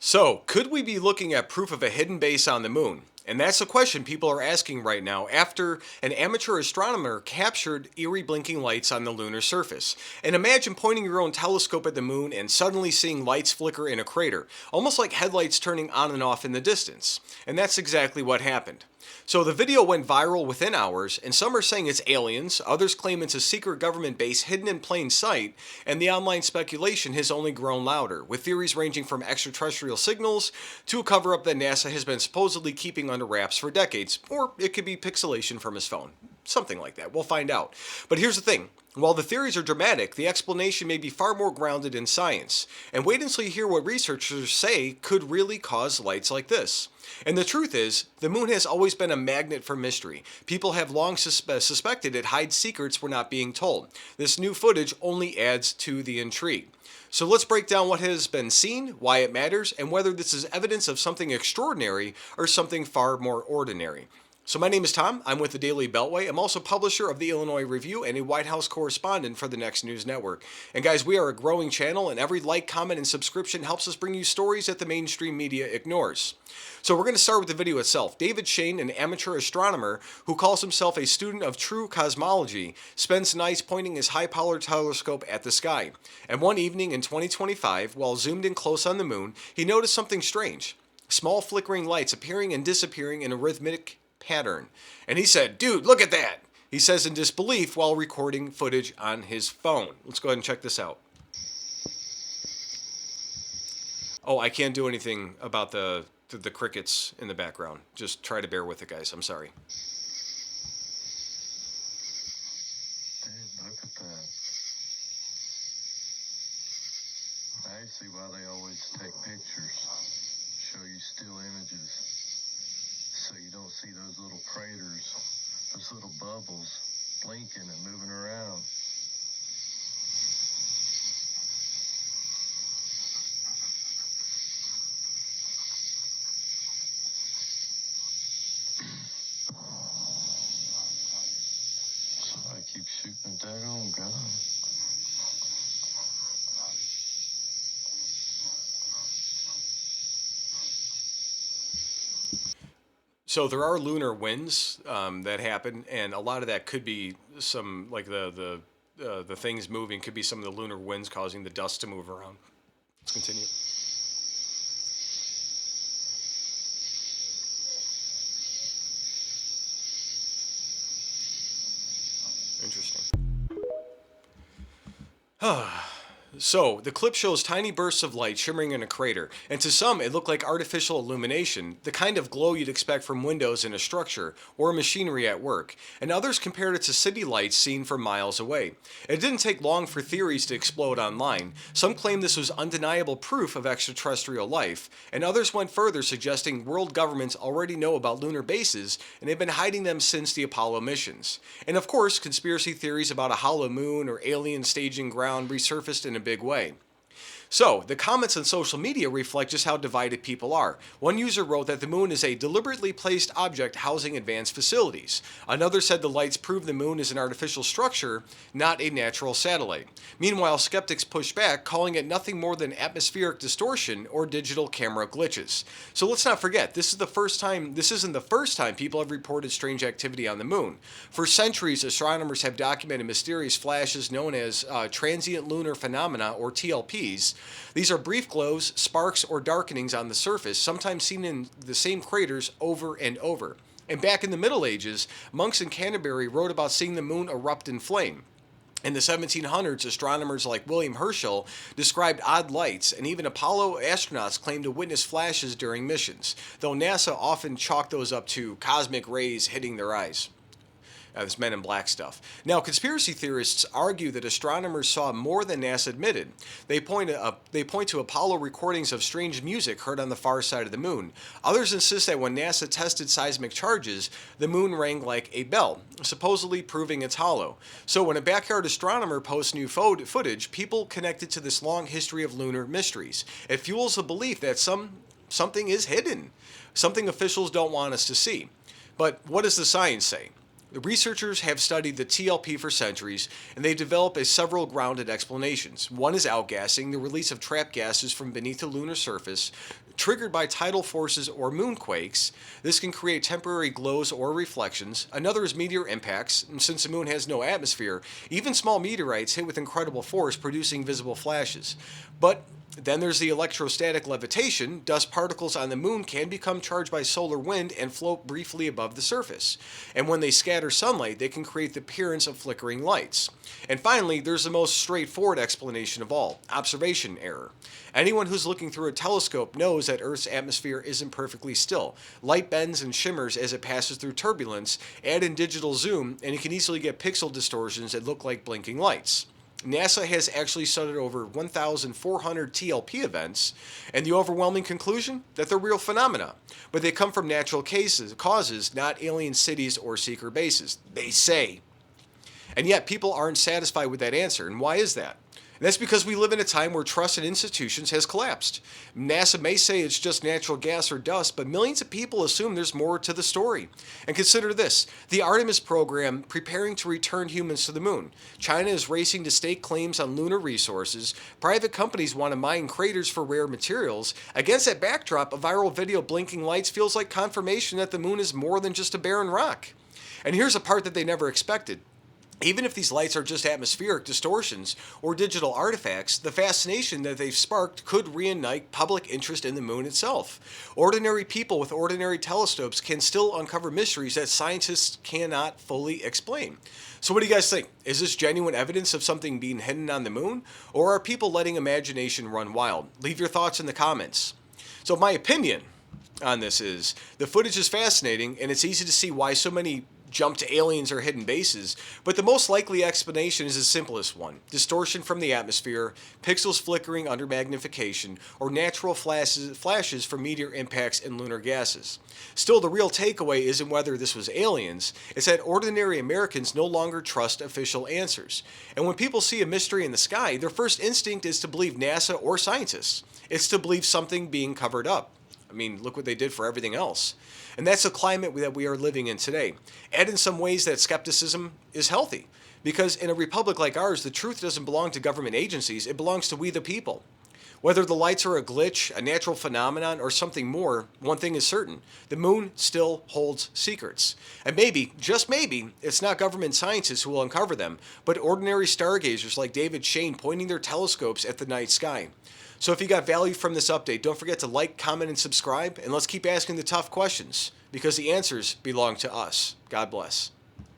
So, could we be looking at proof of a hidden base on the moon? And that's the question people are asking right now after an amateur astronomer captured eerie blinking lights on the lunar surface. And imagine pointing your own telescope at the moon and suddenly seeing lights flicker in a crater, almost like headlights turning on and off in the distance. And that's exactly what happened. So the video went viral within hours, and some are saying it's aliens, others claim it's a secret government base hidden in plain sight, and the online speculation has only grown louder, with theories ranging from extraterrestrial signals to a cover up that NASA has been supposedly keeping under wraps for decades, or it could be pixelation from his phone. Something like that. We'll find out. But here's the thing. While the theories are dramatic, the explanation may be far more grounded in science. And wait until you hear what researchers say could really cause lights like this. And the truth is, the moon has always been a magnet for mystery. People have long suspected it hides secrets we're not being told. This new footage only adds to the intrigue. So let's break down what has been seen, why it matters, and whether this is evidence of something extraordinary or something far more ordinary. So my name is Tom. I'm with the Daily Beltway. I'm also publisher of the Illinois Review and a White House correspondent for the Next News Network. And guys, we are a growing channel, and every like, comment, and subscription helps us bring you stories that the mainstream media ignores. So we're going to start with the video itself. David Shane, an amateur astronomer who calls himself a student of true cosmology, spends nights pointing his high-powered telescope at the sky. And one evening in 2025, while zoomed in close on the moon, he noticed something strange. Small flickering lights appearing and disappearing in a rhythmic pattern. And he said, "Dude, look at that." He says in disbelief while recording footage on his phone. Let's go ahead and check this out. Oh, I can't do anything about the crickets in the background. Just try to bear with it, guys. I'm sorry. Dude, look at that. I see why they always take pictures, show you still images. So you don't see those little craters, those little bubbles blinking and moving around. Somebody keeps shooting a daggone gun. So there are lunar winds that happen, and a lot of that could be some, like the things moving, could be some of the lunar winds causing the dust to move around. Let's continue. Interesting. So, the clip shows tiny bursts of light shimmering in a crater, and to some it looked like artificial illumination, the kind of glow you'd expect from windows in a structure or machinery at work, and others compared it to city lights seen from miles away. It didn't take long for theories to explode online. Some claimed this was undeniable proof of extraterrestrial life, and others went further suggesting world governments already know about lunar bases and have been hiding them since the Apollo missions. And of course, conspiracy theories about a hollow moon or alien staging ground resurfaced in a big way. So, the comments on social media reflect just how divided people are. One user wrote that the moon is a deliberately placed object housing advanced facilities. Another said the lights prove the moon is an artificial structure, not a natural satellite. Meanwhile, skeptics pushed back, calling it nothing more than atmospheric distortion or digital camera glitches. So let's not forget, this isn't the first time people have reported strange activity on the moon. For centuries, astronomers have documented mysterious flashes known as transient lunar phenomena, or TLPs. These are brief glows, sparks, or darkenings on the surface, sometimes seen in the same craters over and over. And back in the Middle Ages, monks in Canterbury wrote about seeing the moon erupt in flame. In the 1700s, astronomers like William Herschel described odd lights, and even Apollo astronauts claimed to witness flashes during missions, though NASA often chalked those up to cosmic rays hitting their eyes. This Men in Black stuff. Now, conspiracy theorists argue that astronomers saw more than NASA admitted. They point to Apollo recordings of strange music heard on the far side of the moon. Others insist that when NASA tested seismic charges, the moon rang like a bell, supposedly proving it's hollow. So when a backyard astronomer posts new footage, people connect it to this long history of lunar mysteries. It fuels the belief that something is hidden, something officials don't want us to see. But what does the science say? The researchers have studied the TLP for centuries, and they developed several grounded explanations. One is outgassing, the release of trapped gases from beneath the lunar surface, triggered by tidal forces or moonquakes. This can create temporary glows or reflections. Another is meteor impacts, and since the moon has no atmosphere, even small meteorites hit with incredible force, producing visible flashes. But then there's the electrostatic levitation. Dust particles on the moon can become charged by solar wind and float briefly above the surface. And when they scatter sunlight, they can create the appearance of flickering lights. And finally, there's the most straightforward explanation of all: observation error. Anyone who's looking through a telescope knows that Earth's atmosphere isn't perfectly still. Light bends and shimmers as it passes through turbulence. Add in digital zoom, and you can easily get pixel distortions that look like blinking lights. NASA has actually studied over 1,400 TLP events, and the overwhelming conclusion that they're real phenomena, but they come from natural causes, not alien cities or secret bases. They say. And yet people aren't satisfied with that answer. And why is that? And that's because we live in a time where trust in institutions has collapsed. NASA may say it's just natural gas or dust, but millions of people assume there's more to the story. And consider this: the Artemis program preparing to return humans to the moon. China is racing to stake claims on lunar resources. Private companies want to mine craters for rare materials. Against that backdrop, a viral video blinking lights feels like confirmation that the moon is more than just a barren rock. And here's a part that they never expected. Even if these lights are just atmospheric distortions or digital artifacts, the fascination that they've sparked could reignite public interest in the moon itself. Ordinary people with ordinary telescopes can still uncover mysteries that scientists cannot fully explain. So what do you guys think? Is this genuine evidence of something being hidden on the moon? Or are people letting imagination run wild? Leave your thoughts in the comments. So my opinion on this is, the footage is fascinating, and it's easy to see why so many jump to aliens or hidden bases, but the most likely explanation is the simplest one: distortion from the atmosphere, pixels flickering under magnification, or natural flashes from meteor impacts and lunar gases. Still, the real takeaway isn't whether this was aliens, it's that ordinary Americans no longer trust official answers. And when people see a mystery in the sky, their first instinct is to believe NASA or scientists. It's to believe something being covered up. I mean, look what they did for everything else. And that's the climate that we are living in today. And in some ways, that skepticism is healthy. Because in a republic like ours, the truth doesn't belong to government agencies, it belongs to we the people. Whether the lights are a glitch, a natural phenomenon, or something more, one thing is certain: the moon still holds secrets. And maybe, just maybe, it's not government scientists who will uncover them, but ordinary stargazers like David Shane pointing their telescopes at the night sky. So if you got value from this update, don't forget to like, comment, and subscribe, and let's keep asking the tough questions, because the answers belong to us. God bless.